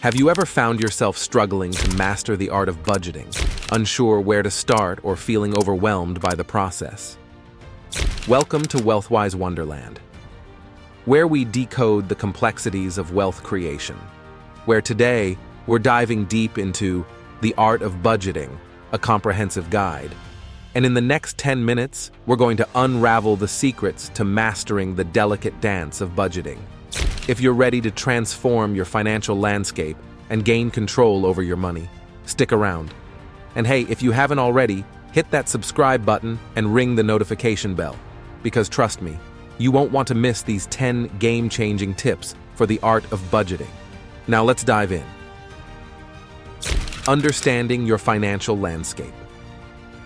Have you ever found yourself struggling to master the art of budgeting, unsure where to start or feeling overwhelmed by the process? Welcome to Wealthwise Wonderland, where we decode the complexities of wealth creation, where today we're diving deep into the art of budgeting, a comprehensive guide. And in the next 10 minutes, we're going to unravel the secrets to mastering the delicate dance of budgeting. If you're ready to transform your financial landscape and gain control over your money, stick around. And hey, if you haven't already, hit that subscribe button and ring the notification bell. Because trust me, you won't want to miss these 10 game-changing tips for the art of budgeting. Now let's dive in. Understanding your financial landscape.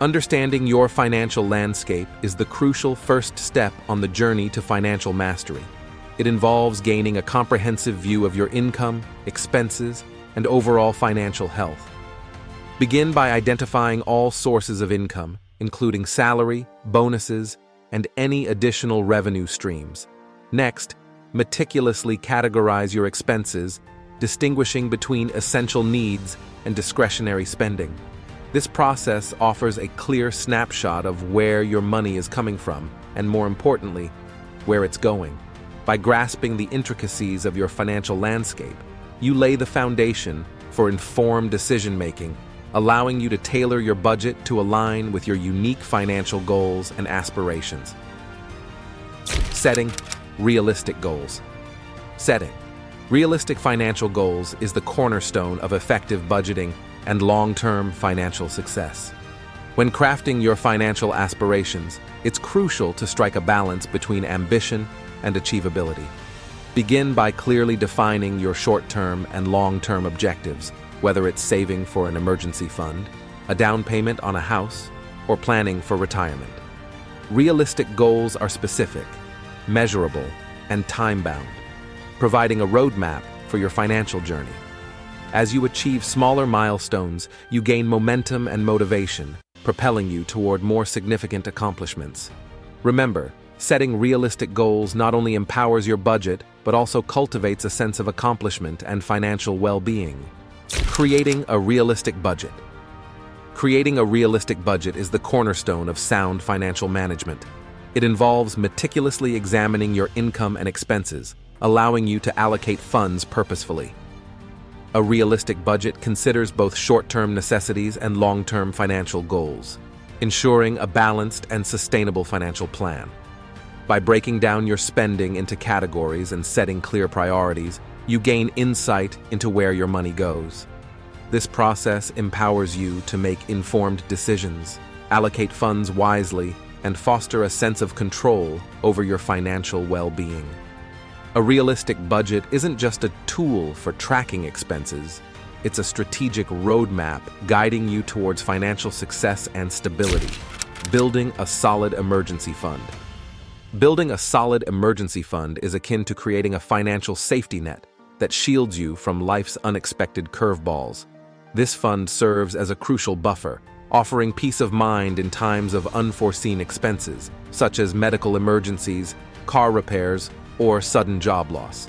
Understanding your financial landscape is the crucial first step on the journey to financial mastery. It involves gaining a comprehensive view of your income, expenses, and overall financial health. Begin by identifying all sources of income, including salary, bonuses, and any additional revenue streams. Next, meticulously categorize your expenses, distinguishing between essential needs and discretionary spending. This process offers a clear snapshot of where your money is coming from, and more importantly, where it's going. By grasping the intricacies of your financial landscape, you lay the foundation for informed decision-making, allowing you to tailor your budget to align with your unique financial goals and aspirations. Setting realistic goals. Setting realistic financial goals is the cornerstone of effective budgeting and long-term financial success. When crafting your financial aspirations, it's crucial to strike a balance between ambition and achievability. Begin by clearly defining your short-term and long-term objectives, whether it's saving for an emergency fund, a down payment on a house, or planning for retirement. Realistic goals are specific, measurable, and time-bound, providing a roadmap for your financial journey. As you achieve smaller milestones, you gain momentum and motivation, propelling you toward more significant accomplishments. Remember, setting realistic goals not only empowers your budget, but also cultivates a sense of accomplishment and financial well-being. Creating a realistic budget. Creating a realistic budget is the cornerstone of sound financial management. It involves meticulously examining your income and expenses, allowing you to allocate funds purposefully. A realistic budget considers both short-term necessities and long-term financial goals, ensuring a balanced and sustainable financial plan. By breaking down your spending into categories and setting clear priorities, you gain insight into where your money goes. This process empowers you to make informed decisions, allocate funds wisely, and foster a sense of control over your financial well-being. A realistic budget isn't just a tool for tracking expenses, it's a strategic roadmap guiding you towards financial success and stability. Building a solid emergency fund. Building a solid emergency fund is akin to creating a financial safety net that shields you from life's unexpected curveballs. This fund serves as a crucial buffer, offering peace of mind in times of unforeseen expenses, such as medical emergencies, car repairs, or sudden job loss.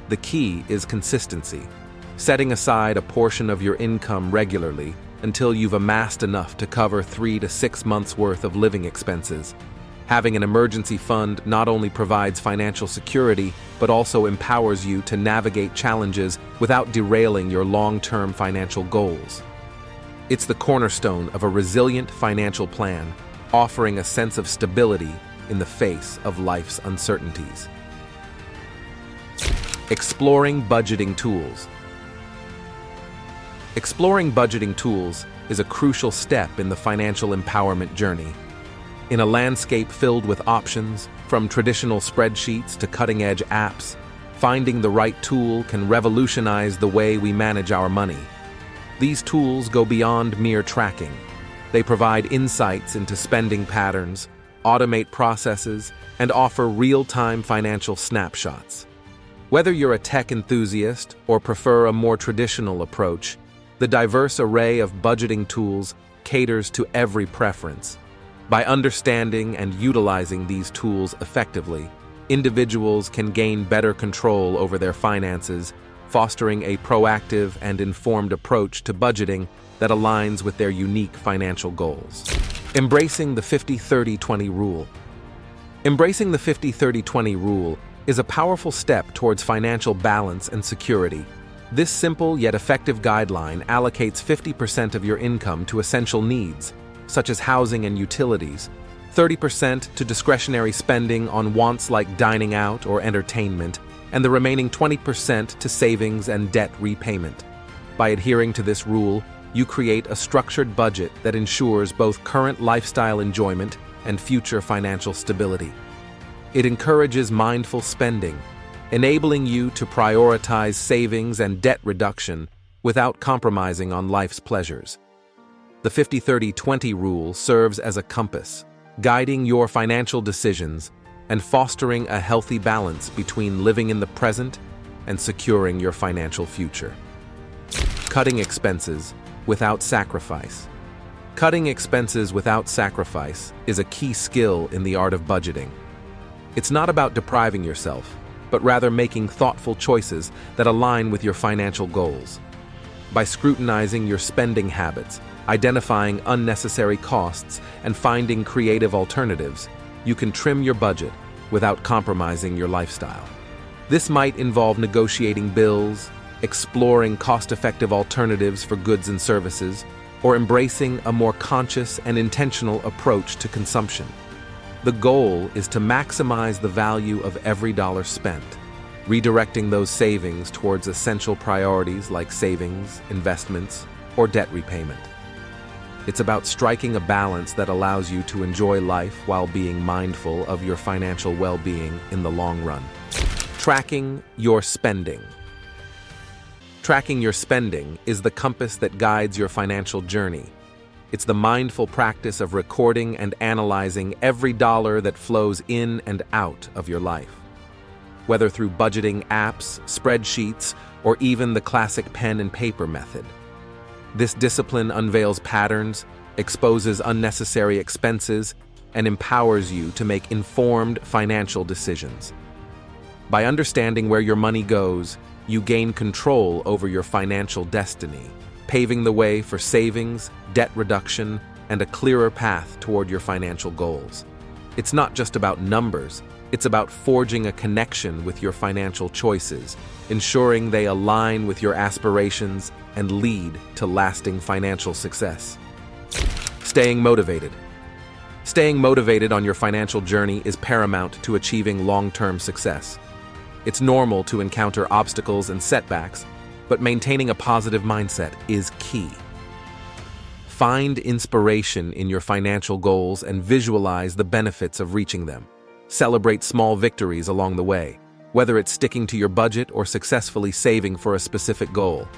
The key is consistency, setting aside a portion of your income regularly until you've amassed enough to cover 3 to 6 months' worth of living expenses. Having an emergency fund not only provides financial security, but also empowers you to navigate challenges without derailing your long-term financial goals. It's the cornerstone of a resilient financial plan, offering a sense of stability in the face of life's uncertainties. Exploring budgeting tools. Exploring budgeting tools is a crucial step in the financial empowerment journey. In a landscape filled with options, from traditional spreadsheets to cutting-edge apps, finding the right tool can revolutionize the way we manage our money. These tools go beyond mere tracking. They provide insights into spending patterns, automate processes, and offer real-time financial snapshots. Whether you're a tech enthusiast or prefer a more traditional approach, the diverse array of budgeting tools caters to every preference. By understanding and utilizing these tools effectively, individuals can gain better control over their finances fostering a proactive and informed approach to budgeting that aligns with their unique financial goals. Embracing the 50-30-20 rule. Embracing the 50-30-20 rule is a powerful step towards financial balance and security. This simple yet effective guideline allocates 50% of your income to essential needs, such as housing and utilities, 30% to discretionary spending on wants like dining out or entertainment, and the remaining 20% to savings and debt repayment. By adhering to this rule, you create a structured budget that ensures both current lifestyle enjoyment and future financial stability. It encourages mindful spending, enabling you to prioritize savings and debt reduction without compromising on life's pleasures. The 50-30-20 rule serves as a compass, guiding your financial decisions and fostering a healthy balance between living in the present and securing your financial future. Cutting expenses without sacrifice. Cutting expenses without sacrifice is a key skill in the art of budgeting. It's not about depriving yourself, but rather making thoughtful choices that align with your financial goals. By scrutinizing your spending habits, identifying unnecessary costs, and finding creative alternatives, you can trim your budget without compromising your lifestyle. This might involve negotiating bills, exploring cost-effective alternatives for goods and services, or embracing a more conscious and intentional approach to consumption. The goal is to maximize the value of every dollar spent, redirecting those savings towards essential priorities like savings, investments, or debt repayment. It's about striking a balance that allows you to enjoy life while being mindful of your financial well-being in the long run. Tracking your spending. Tracking your spending is the compass that guides your financial journey. It's the mindful practice of recording and analyzing every dollar that flows in and out of your life. Whether through budgeting apps, spreadsheets, or even the classic pen and paper method. This discipline unveils patterns, exposes unnecessary expenses, and empowers you to make informed financial decisions. By understanding where your money goes, you gain control over your financial destiny, paving the way for savings, debt reduction, and a clearer path toward your financial goals. It's not just about numbers, it's about forging a connection with your financial choices, ensuring they align with your aspirations and lead to lasting financial success. Staying motivated. Staying motivated on your financial journey is paramount to achieving long-term success. It's normal to encounter obstacles and setbacks, but maintaining a positive mindset is key. Find inspiration in your financial goals and visualize the benefits of reaching them. Celebrate small victories along the way, whether it's sticking to your budget or successfully saving for a specific goal.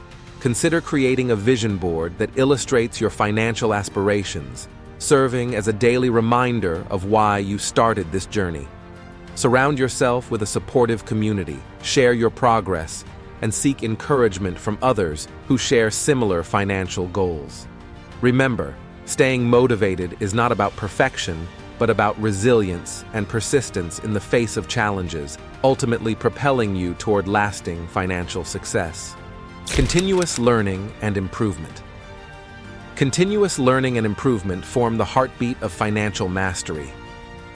Consider creating a vision board that illustrates your financial aspirations, serving as a daily reminder of why you started this journey. Surround yourself with a supportive community, share your progress, and seek encouragement from others who share similar financial goals. Remember, staying motivated is not about perfection, but about resilience and persistence in the face of challenges, ultimately propelling you toward lasting financial success. Continuous learning and improvement. Continuous learning and improvement form the heartbeat of financial mastery.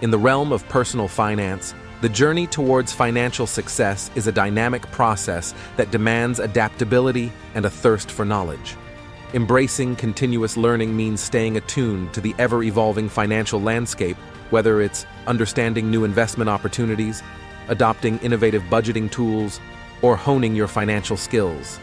In the realm of personal finance, the journey towards financial success is a dynamic process that demands adaptability and a thirst for knowledge. Embracing continuous learning means staying attuned to the ever-evolving financial landscape, whether it's understanding new investment opportunities, adopting innovative budgeting tools, or honing your financial skills.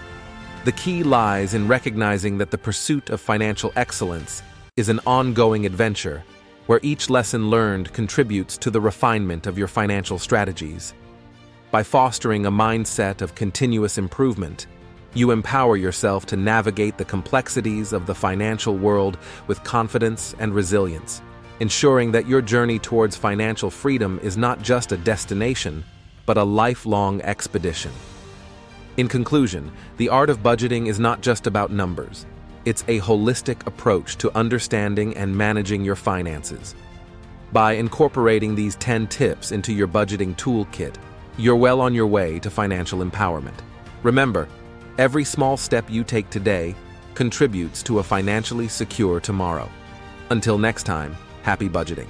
The key lies in recognizing that the pursuit of financial excellence is an ongoing adventure, where each lesson learned contributes to the refinement of your financial strategies. By fostering a mindset of continuous improvement, you empower yourself to navigate the complexities of the financial world with confidence and resilience, ensuring that your journey towards financial freedom is not just a destination, but a lifelong expedition. In conclusion, the art of budgeting is not just about numbers. It's a holistic approach to understanding and managing your finances. By incorporating these 10 tips into your budgeting toolkit, you're well on your way to financial empowerment. Remember, every small step you take today contributes to a financially secure tomorrow. Until next time, happy budgeting.